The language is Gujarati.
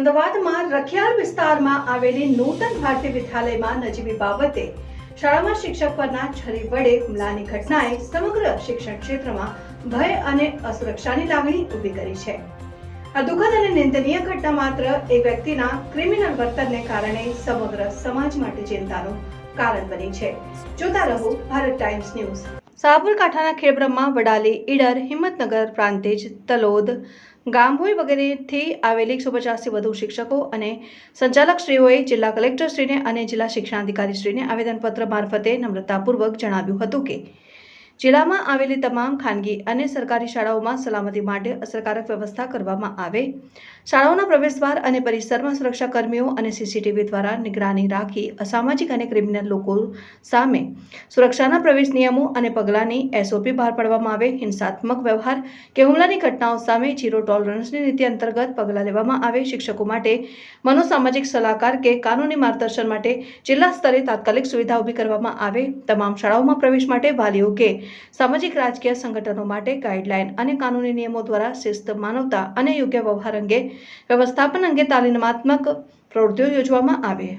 અમદાવાદમાં રખિયાલ વિસ્તારમાં આવેલી નૂતન ભારતીય વિદ્યાલયમાં નજીવી બાબતે શાળામાં શિક્ષક પરના છરી વડે હુમલાની ઘટનાએ સમગ્ર શિક્ષણ ક્ષેત્રમાં ભય અને અસુરક્ષાની લાગણી ઊભી કરી છે. આ દુઃખદ અને નિંદનીય ઘટના માત્ર એક વ્યક્તિના ક્રિમિનલ વર્તનને કારણે સમગ્ર સમાજ માટે ચિંતાનું કારણ બની છે. જોતા રહો ભારત ટાઈમ્સ ન્યૂઝ. સાબરકાંઠાના ખેડબ્રહ્મા, વડાલી, ઈડર, હિંમતનગર, પ્રાંતિજ, તલોદ, ગામભોઈ વગેરેથી આવેલી 150થી વધુ શિક્ષકો અને સંચાલકશ્રીઓએ જિલ્લા કલેક્ટરશ્રીને અને જિલ્લા શિક્ષણાધિકારીશ્રીને આવેદનપત્ર મારફતે નમ્રતાપૂર્વક જણાવ્યું હતું કે જિલ્લામાં આવેલી તમામ ખાનગી અને સરકારી શાળાઓમાં સલામતી માટે અસરકારક વ્યવસ્થા કરવામાં આવે. શાળાઓના પ્રવેશદ્વાર અને પરિસરમાં સુરક્ષાકર્મીઓ અને સીસીટીવી દ્વારા નિગરાની રાખી અસામાજિક અને ક્રિમિનલ લોકો સામે સુરક્ષાના પ્રવેશ નિયમો અને પગલાંની એસઓપી બહાર પાડવામાં આવે. હિંસાત્મક વ્યવહાર કે હુમલાની ઘટનાઓ સામે ઝીરો ટોલરન્સની નીતિ અંતર્ગત પગલાં લેવામાં આવે. શિક્ષકો માટે મનોસામાજિક સલાહકાર કે કાનૂની માર્ગદર્શન માટે જિલ્લા સ્તરે તાત્કાલિક સુવિધા ઊભી કરવામાં આવે. તમામ શાળાઓમાં પ્રવેશ માટે વાલીઓ કે સામાજિક રાજકીય સંગઠનો માટે ગાઈડલાઈન અને કાનૂની નિયમો દ્વારા શિસ્ત, માનવતા અને યોગ્ય વ્યવહાર અંગે વ્યવસ્થાપન અંગે તાલીમાત્મક પ્રવૃત્તિઓ યોજવામાં આવે.